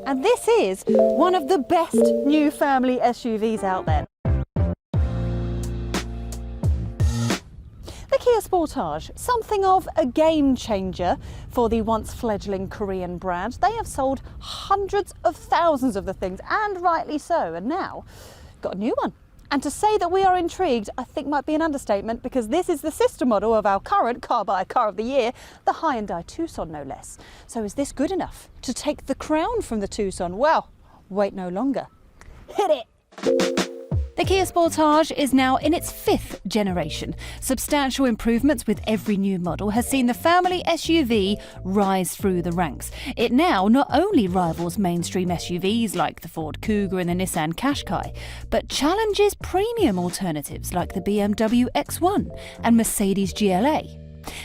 And this is one of the best new family SUVs out there. The Kia Sportage, something of a game changer for the once fledgling Korean brand. They have sold hundreds of thousands of the things, and rightly so, and now got a new one. And to say that we are intrigued, I think might be an understatement, because this is the sister model of our current Car Buyer Car of the Year, the Hyundai Tucson no less. So is this good enough to take the crown from the Tucson? Well, wait no longer. Hit it! The Kia Sportage is now in its 5th generation. Substantial improvements with every new model has seen the family SUV rise through the ranks. It now not only rivals mainstream SUVs like the Ford Kuga and the Nissan Qashqai, but challenges premium alternatives like the BMW X1 and Mercedes GLA.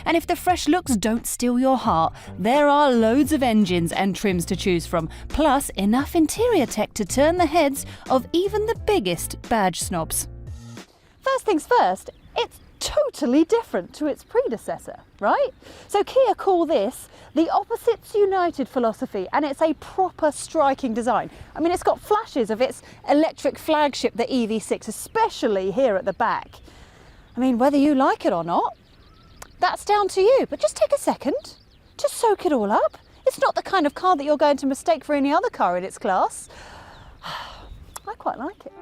And if the fresh looks don't steal your heart, there are loads of engines and trims to choose from, plus enough interior tech to turn the heads of even the biggest badge snobs. First things first, it's totally different to its predecessor, right? So Kia call this the Opposites United philosophy, and it's a proper striking design. I mean, it's got flashes of its electric flagship, the EV6, especially here at the back. I mean, whether you like it or not, that's down to you, but just take a second to soak it all up. It's not the kind of car that you're going to mistake for any other car in its class. I quite like it.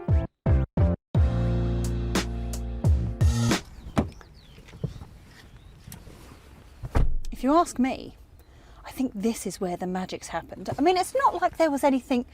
If you ask me, I think this is where the magic's happened. I mean, it's not like there was anything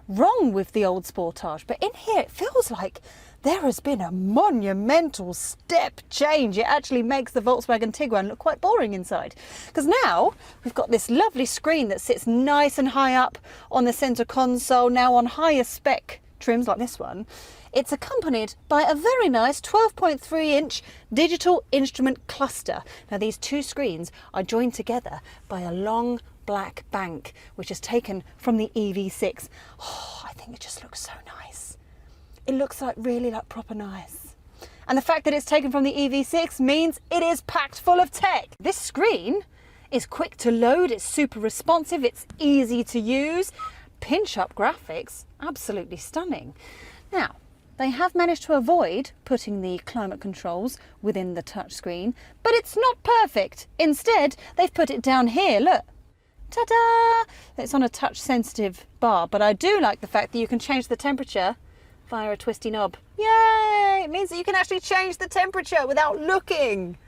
wrong with the old Sportage, but in here it feels like there has been a monumental step change. It actually makes the Volkswagen Tiguan look quite boring inside, because now we've got this lovely screen that sits nice and high up on the centre console. Now on higher spec trims like this one, it's accompanied by a very nice 12.3-inch digital instrument cluster. Now these two screens are joined together by a long black bank, which is taken from the EV6. Oh, I think it just looks so nice. It looks really like proper nice. And the fact that it's taken from the EV6 means it is packed full of tech. This screen is quick to load, it's super responsive, it's easy to use. Pinch-up graphics, absolutely stunning. Now, they have managed to avoid putting the climate controls within the touchscreen, but it's not perfect. Instead, they've put it down here, look. Ta-da! It's on a touch-sensitive bar, but I do like the fact that you can change the temperature via a twisty knob. Yay! It means that you can actually change the temperature without looking.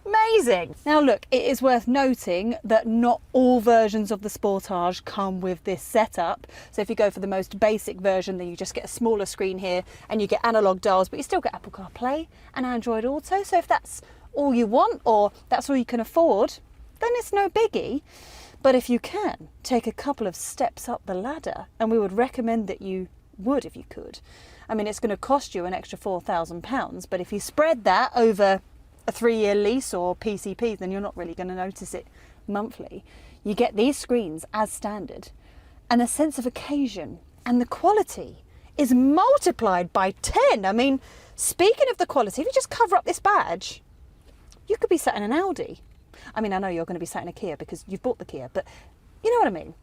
Amazing! Now look, it is worth noting that not all versions of the Sportage come with this setup. So if you go for the most basic version, then you just get a smaller screen here and you get analog dials, but you still get Apple CarPlay and Android Auto. So if that's all you want, or that's all you can afford, then it's no biggie. But if you can, take a couple of steps up the ladder, and we would recommend that you would if you could. I mean, it's going to cost you an extra £4,000, but if you spread that over a 3-year lease or PCP, then you're not really going to notice it monthly. You get these screens as standard, and the sense of occasion and the quality is multiplied by 10. I mean, speaking of the quality, if you just cover up this badge, you could be sat in an Audi. I mean, I know you're going to be sat in a Kia because you've bought the Kia, but you know what I mean.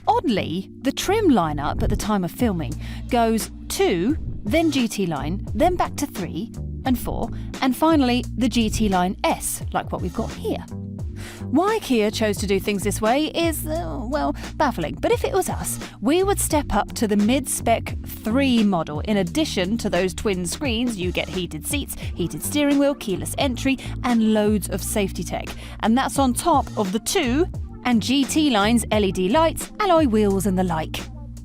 Oddly, the trim lineup at the time of filming goes 2, then GT line, then back to 3 and 4, and finally the GT line S, like what we've got here. Why Kia chose to do things this way is, well, baffling. But if it was us, we would step up to the mid-spec 3 model. In addition to those twin screens, you get heated seats, heated steering wheel, keyless entry, and loads of safety tech. And that's on top of the 2 and GT lines, LED lights, alloy wheels and the like.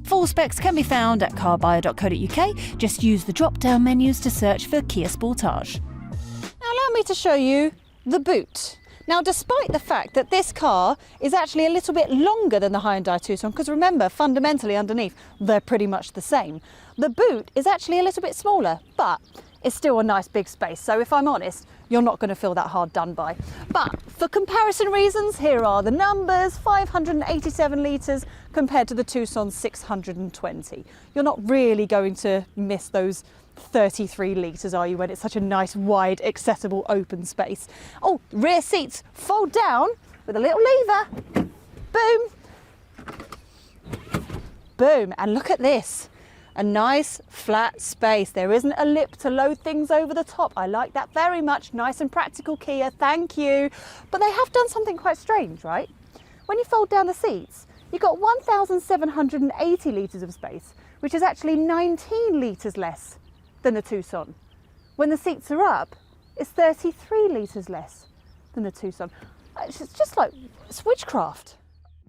Full specs can be found at carbuyer.co.uk. Just use the drop-down menus to search for Kia Sportage. Now allow me to show you the boot. Now, despite the fact that this car is actually a little bit longer than the Hyundai Tucson, because remember, fundamentally underneath, they're pretty much the same, the boot is actually a little bit smaller, but it's still a nice big space. So if I'm honest, you're not going to feel that hard done by. But for comparison reasons, here are the numbers: 587 litres compared to the Tucson's 620. You're not really going to miss those 33 litres, are you, when it's such a nice, wide, accessible, open space. Oh, rear seats fold down with a little lever. Boom. Boom, and look at this. A nice flat space. There isn't a lip to load things over the top. I like that very much. Nice and practical, Kia, thank you. But they have done something quite strange, right? When you fold down the seats, you've got 1,780 litres of space, which is actually 19 litres less than the Tucson. When the seats are up, it's 33 litres less than the Tucson. It's just like, it's witchcraft.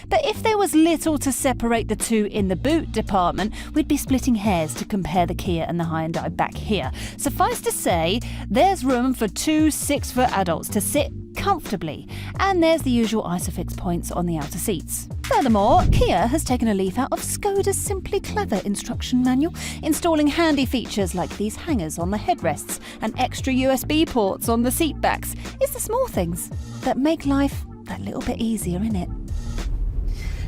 But if there was little to separate the two in the boot department, we'd be splitting hairs to compare the Kia and the Hyundai back here. Suffice to say, there's room for 2 6-foot adults to sit comfortably, and there's the usual Isofix points on the outer seats. Furthermore, Kia has taken a leaf out of Skoda's Simply Clever instruction manual, installing handy features like these hangers on the headrests and extra USB ports on the seat backs. It's the small things that make life that little bit easier, innit?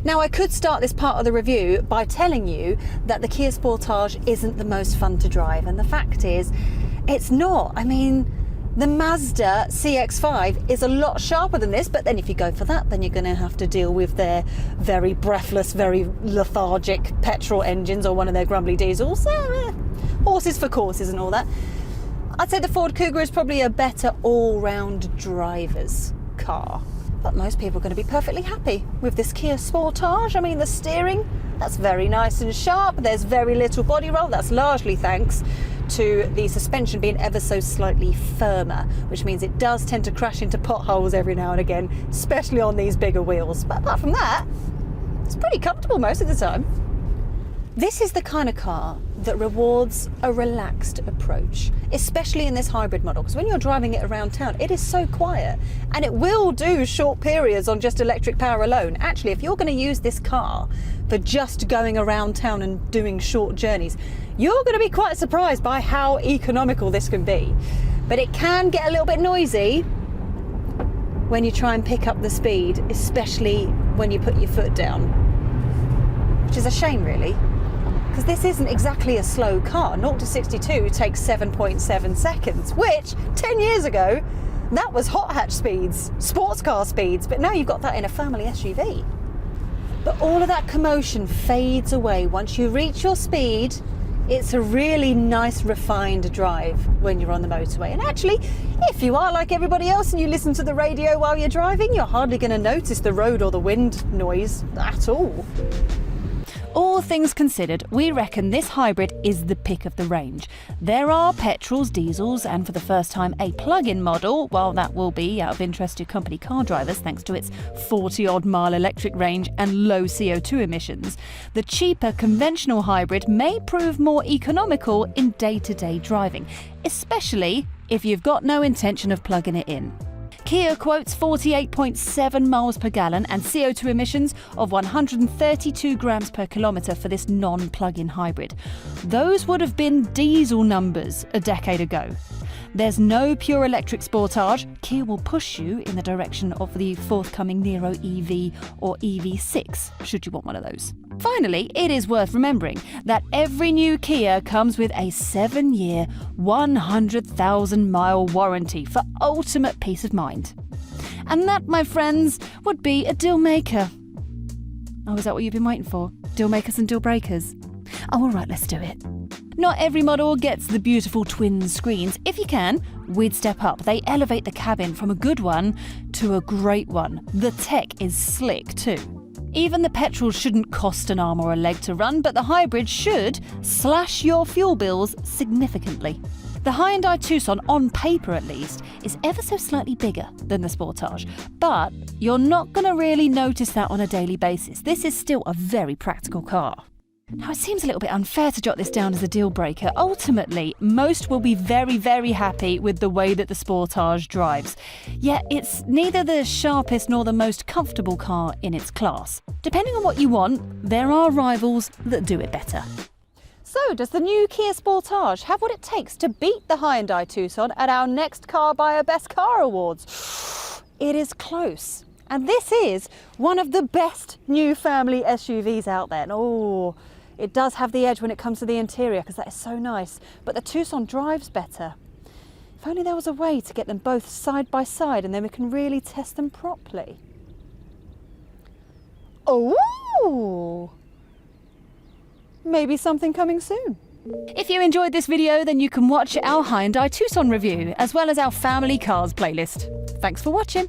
Now, I could start this part of the review by telling you that the Kia Sportage isn't the most fun to drive, and the fact is, it's not. I mean, the Mazda CX-5 is a lot sharper than this, but then if you go for that, then you're going to have to deal with their very breathless, very lethargic petrol engines or one of their grumbly diesels. Horses for courses and all that. I'd say the Ford Kuga is probably a better all-round driver's car. But most people are going to be perfectly happy with this Kia Sportage. I mean, the steering, that's very nice and sharp. There's very little body roll. That's largely thanks to the suspension being ever so slightly firmer, which means it does tend to crash into potholes every now and again, especially on these bigger wheels. But apart from that, it's pretty comfortable most of the time. This is the kind of car that rewards a relaxed approach, especially in this hybrid model, because when you're driving it around town, it is so quiet, and it will do short periods on just electric power alone. Actually, if you're going to use this car for just going around town and doing short journeys, you're going to be quite surprised by how economical this can be. But it can get a little bit noisy when you try and pick up the speed, especially when you put your foot down, which is a shame, really. Because this isn't exactly a slow car. 0 to 62 takes 7.7 seconds, which 10 years ago, that was hot hatch speeds, sports car speeds, but now you've got that in a family SUV. But all of that commotion fades away once you reach your speed. It's a really nice, refined drive when you're on the motorway. And actually, if you are like everybody else and you listen to the radio while you're driving, you're hardly going to notice the road or the wind noise at all. All things considered, we reckon this hybrid is the pick of the range. There are petrols, diesels, and for the first time a plug-in model, while that will be out of interest to company car drivers thanks to its 40-odd mile electric range and low CO2 emissions. The cheaper conventional hybrid may prove more economical in day-to-day driving, especially if you've got no intention of plugging it in. Kia quotes 48.7 miles per gallon and CO2 emissions of 132 grams per kilometre for this non-plug-in hybrid. Those would have been diesel numbers a decade ago. There's no pure electric Sportage. Kia will push you in the direction of the forthcoming Niro EV or EV6, should you want one of those. Finally, it is worth remembering that every new Kia comes with a 7-year, 100,000-mile warranty for ultimate peace of mind. And that, my friends, would be a deal maker. Oh, is that what you've been waiting for? Deal makers and deal breakers? Oh, all right, let's do it. Not every model gets the beautiful twin screens. If you can, we'd step up. They elevate the cabin from a good one to a great one. The tech is slick too. Even the petrol shouldn't cost an arm or a leg to run, but the hybrid should slash your fuel bills significantly. The Hyundai Tucson, on paper at least, is ever so slightly bigger than the Sportage, but you're not going to really notice that on a daily basis. This is still a very practical car. Now, it seems a little bit unfair to jot this down as a deal breaker. Ultimately, most will be very, very happy with the way that the Sportage drives. Yet, it's neither the sharpest nor the most comfortable car in its class. Depending on what you want, there are rivals that do it better. So, does the new Kia Sportage have what it takes to beat the Hyundai Tucson at our next Car Buyer Best Car Awards? It is close. And this is one of the best new family SUVs out there. And oh, it does have the edge when it comes to the interior, because that is so nice. But the Tucson drives better. If only there was a way to get them both side by side, and then we can really test them properly. Oh! maybe something coming soon. If you enjoyed this video, then you can watch our Hyundai Tucson review, as well as our family cars playlist. Thanks for watching.